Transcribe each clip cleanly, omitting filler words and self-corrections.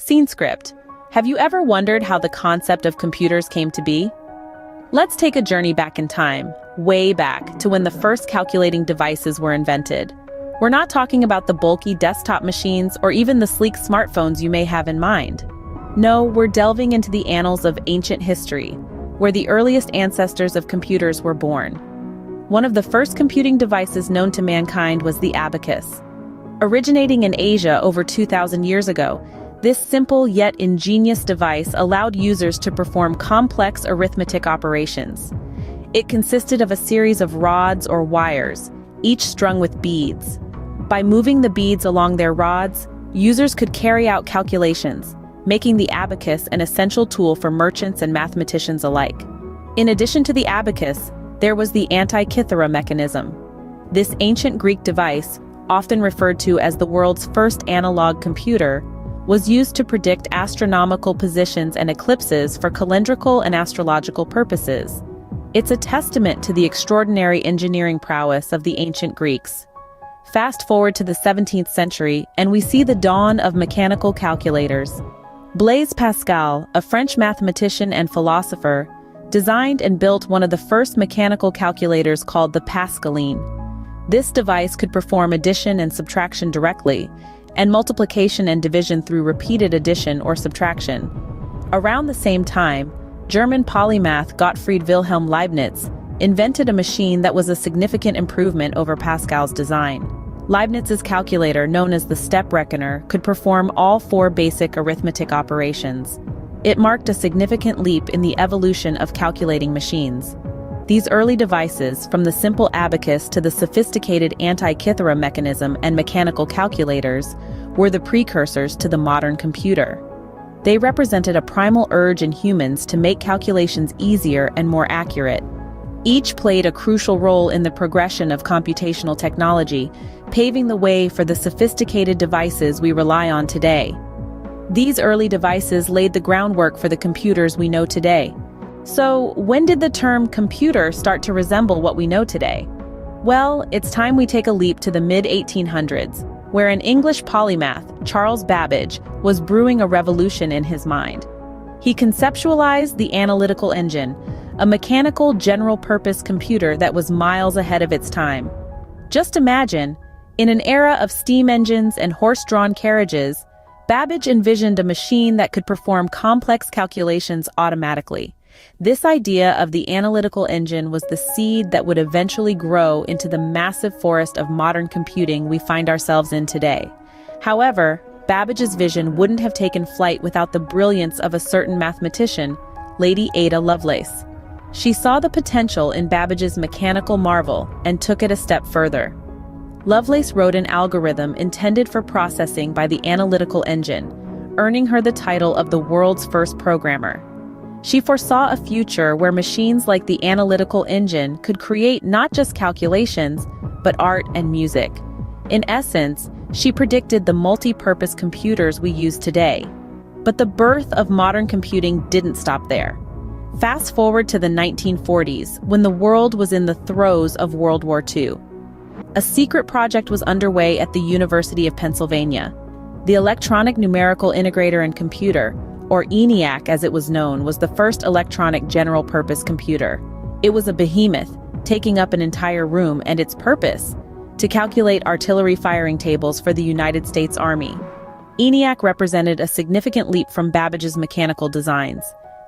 Scene script. Have you ever wondered how the concept of computers came to be? Let's take a journey back in time, way back to when the first calculating devices were invented. We're not talking about the bulky desktop machines or even the sleek smartphones you may have in mind. No, we're delving into the annals of ancient history, where the earliest ancestors of computers were born. One of the first computing devices known to mankind was the abacus. Originating in Asia over 2,000 years ago, this simple yet ingenious device allowed users to perform complex arithmetic operations. It consisted of a series of rods or wires, each strung with beads. By moving the beads along their rods, users could carry out calculations, making the abacus an essential tool for merchants and mathematicians alike. In addition to the abacus, there was the Antikythera mechanism. This ancient Greek device, often referred to as the world's first analog computer, was used to predict astronomical positions and eclipses for calendrical and astrological purposes. It's a testament to the extraordinary engineering prowess of the ancient Greeks. Fast forward to the 17th century, and we see the dawn of mechanical calculators. Blaise Pascal, a French mathematician and philosopher, designed and built one of the first mechanical calculators called the Pascaline. This device could perform addition and subtraction directly, and multiplication and division through repeated addition or subtraction. Around the same time, German polymath Gottfried Wilhelm Leibniz invented a machine that was a significant improvement over Pascal's design. Leibniz's calculator, known as the step reckoner, could perform all four basic arithmetic operations. It marked a significant leap in the evolution of calculating machines. These early devices, from the simple abacus to the sophisticated Antikythera mechanism and mechanical calculators, were the precursors to the modern computer. They represented a primal urge in humans to make calculations easier and more accurate. Each played a crucial role in the progression of computational technology, paving the way for the sophisticated devices we rely on today. These early devices laid the groundwork for the computers we know today. So, when did the term computer start to resemble what we know today? Well, it's time we take a leap to the mid-1800s, where an English polymath, Charles Babbage, was brewing a revolution in his mind. He conceptualized the analytical engine, a mechanical general-purpose computer that was miles ahead of its time. Just imagine, in an era of steam engines and horse-drawn carriages, Babbage envisioned a machine that could perform complex calculations automatically. This idea of the analytical engine was the seed that would eventually grow into the massive forest of modern computing we find ourselves in today. However, Babbage's vision wouldn't have taken flight without the brilliance of a certain mathematician, Lady Ada Lovelace. She saw the potential in Babbage's mechanical marvel and took it a step further. Lovelace wrote an algorithm intended for processing by the analytical engine, earning her the title of the world's first programmer. She foresaw a future where machines like the analytical engine could create not just calculations, but art and music. In essence, she predicted the multi-purpose computers we use today. But the birth of modern computing didn't stop there. Fast forward to the 1940s, when the world was in the throes of World War II. A secret project was underway at the University of Pennsylvania. The Electronic Numerical Integrator and Computer, or ENIAC as it was known, was the first electronic general-purpose computer. It was a behemoth, taking up an entire room, and its purpose: to calculate artillery firing tables for the United States Army. ENIAC represented a significant leap from Babbage's mechanical designs.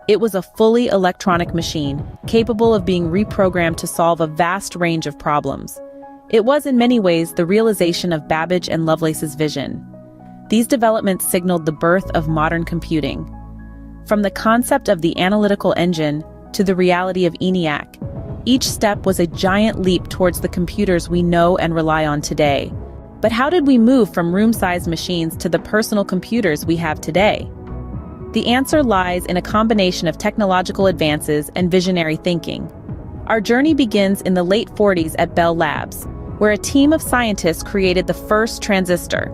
It was a fully electronic machine, capable of being reprogrammed to solve a vast range of problems. It was in many ways the realization of Babbage and Lovelace's vision. These developments signaled the birth of modern computing. From the concept of the analytical engine to the reality of ENIAC, each step was a giant leap towards the computers we know and rely on today. But how did we move from room-sized machines to the personal computers we have today? The answer lies in a combination of technological advances and visionary thinking. Our journey begins in the late 40s at Bell Labs, where a team of scientists created the first transistor.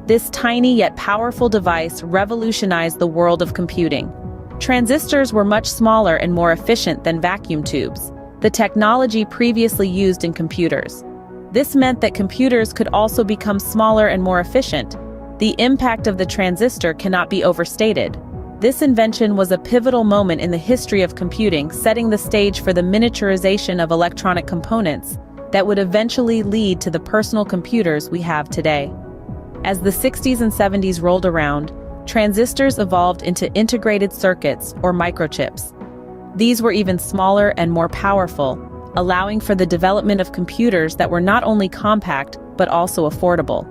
This tiny yet powerful device revolutionized the world of computing. Transistors were much smaller and more efficient than vacuum tubes, the technology previously used in computers. This meant that computers could also become smaller and more efficient. The impact of the transistor cannot be overstated. This invention was a pivotal moment in the history of computing, setting the stage for the miniaturization of electronic components that would eventually lead to the personal computers we have today. As the 60s and 70s rolled around, transistors evolved into integrated circuits or microchips. These were even smaller and more powerful, allowing for the development of computers that were not only compact but also affordable.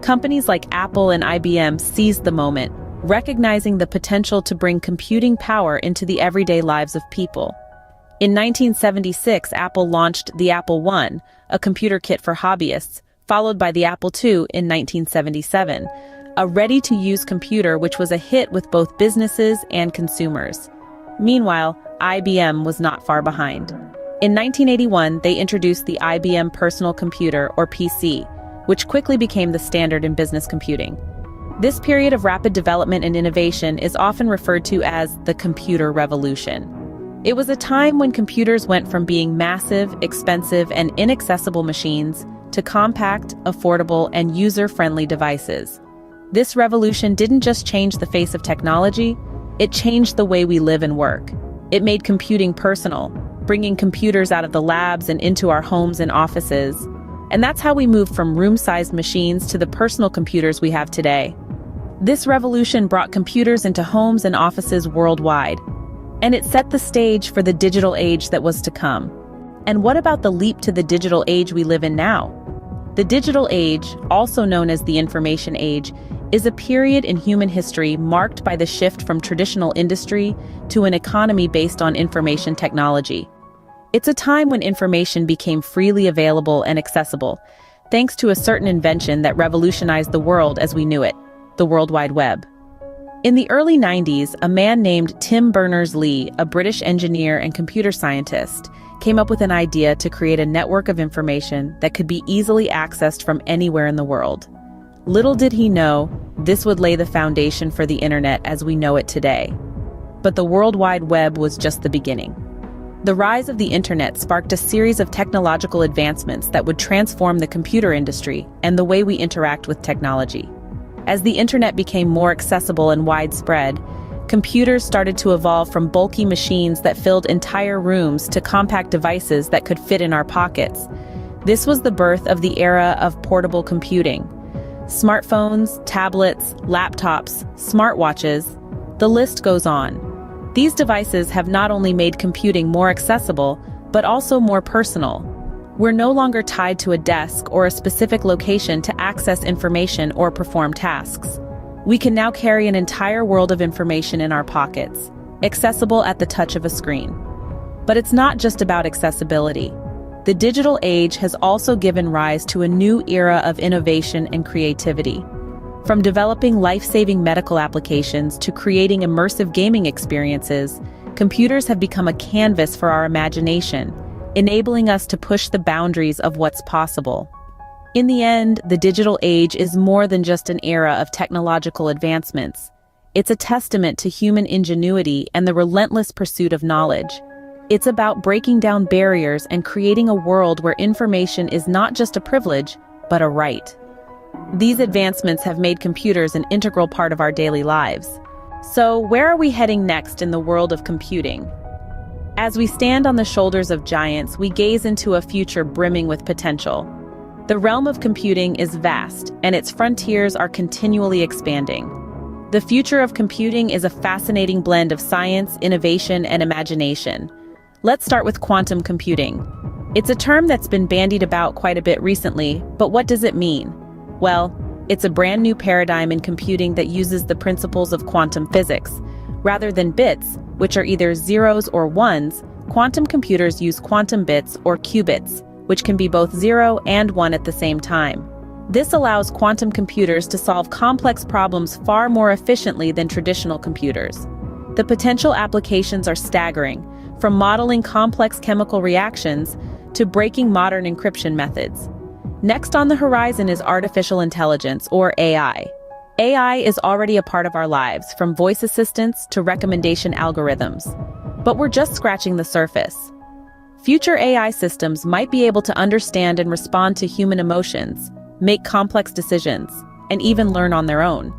Companies like Apple and IBM seized the moment, recognizing the potential to bring computing power into the everyday lives of people. In 1976, Apple launched the Apple I, a computer kit for hobbyists, followed by the Apple II in 1977, a ready-to-use computer which was a hit with both businesses and consumers. Meanwhile, IBM was not far behind. In 1981, they introduced the IBM Personal Computer, or PC, which quickly became the standard in business computing. This period of rapid development and innovation is often referred to as the computer revolution. It was a time when computers went from being massive, expensive, and inaccessible machines to compact, affordable, and user-friendly devices. This revolution didn't just change the face of technology, it changed the way we live and work. It made computing personal, bringing computers out of the labs and into our homes and offices. And that's how we moved from room-sized machines to the personal computers we have today. This revolution brought computers into homes and offices worldwide, and it set the stage for the digital age that was to come. And what about the leap to the digital age we live in now? The digital age, also known as the information age, is a period in human history marked by the shift from traditional industry to an economy based on information technology. It's a time when information became freely available and accessible, thanks to a certain invention that revolutionized the world as we knew it, the World Wide Web. In the early 90s, a man named Tim Berners-Lee, a British engineer and computer scientist, came up with an idea to create a network of information that could be easily accessed from anywhere in the world. Little did he know, this would lay the foundation for the internet as we know it today. But the World Wide Web was just the beginning. The rise of the internet sparked a series of technological advancements that would transform the computer industry and the way we interact with technology. As the internet became more accessible and widespread, computers started to evolve from bulky machines that filled entire rooms to compact devices that could fit in our pockets. This was the birth of the era of portable computing. Smartphones, tablets, laptops, smartwatches, the list goes on. These devices have not only made computing more accessible, but also more personal. We're no longer tied to a desk or a specific location to access information or perform tasks. We can now carry an entire world of information in our pockets, accessible at the touch of a screen. But it's not just about accessibility. The digital age has also given rise to a new era of innovation and creativity. From developing life-saving medical applications to creating immersive gaming experiences, computers have become a canvas for our imagination, enabling us to push the boundaries of what's possible. In the end, the digital age is more than just an era of technological advancements. It's a testament to human ingenuity and the relentless pursuit of knowledge. It's about breaking down barriers and creating a world where information is not just a privilege, but a right. These advancements have made computers an integral part of our daily lives. So, where are we heading next in the world of computing? As we stand on the shoulders of giants, we gaze into a future brimming with potential. The realm of computing is vast, and its frontiers are continually expanding. The future of computing is a fascinating blend of science, innovation, and imagination. Let's start with quantum computing. It's a term that's been bandied about quite a bit recently, but what does it mean? Well, it's a brand new paradigm in computing that uses the principles of quantum physics. Rather than bits, which are either zeros or ones, quantum computers use quantum bits or qubits, which can be both 0 and 1 at the same time. This allows quantum computers to solve complex problems far more efficiently than traditional computers. The potential applications are staggering, from modeling complex chemical reactions to breaking modern encryption methods. Next on the horizon is artificial intelligence, or AI. AI is already a part of our lives, from voice assistants to recommendation algorithms. But we're just scratching the surface. Future AI systems might be able to understand and respond to human emotions, make complex decisions, and even learn on their own.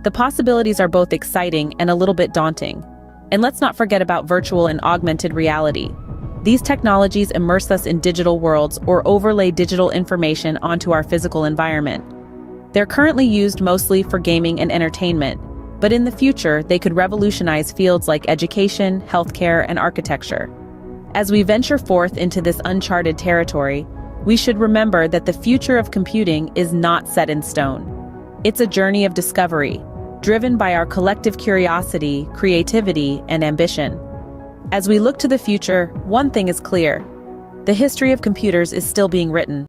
The possibilities are both exciting and a little bit daunting. And let's not forget about virtual and augmented reality. These technologies immerse us in digital worlds or overlay digital information onto our physical environment. They're currently used mostly for gaming and entertainment, but in the future they could revolutionize fields like education, healthcare, and architecture. As we venture forth into this uncharted territory, we should remember that the future of computing is not set in stone. It's a journey of discovery, driven by our collective curiosity, creativity, and ambition. As we look to the future, one thing is clear: the history of computers is still being written.